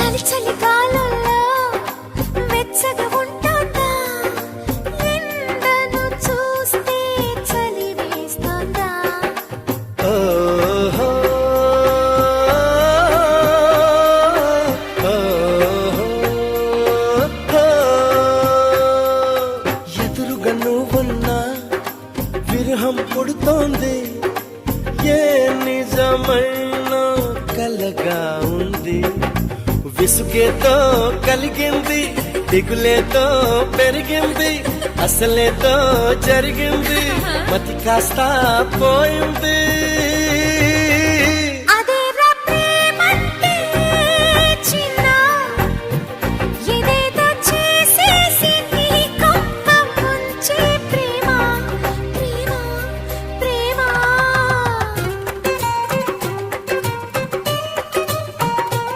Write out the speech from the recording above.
చలి చలి కాలంలో వెచ్చగా ఉంటాందా, ఎండను చూస్తే చలి వేస్తుందా. ఓహో, ఎదురుగా నువ్వున్నా విరహం పుడుతోంది, ఏ నిజమైన కలగా ఉంది. విసుగేతో కలిగింది, దిగులేతో పెరిగింది, అసలేతో జరిగింది, మతి కాస్త పోయింది.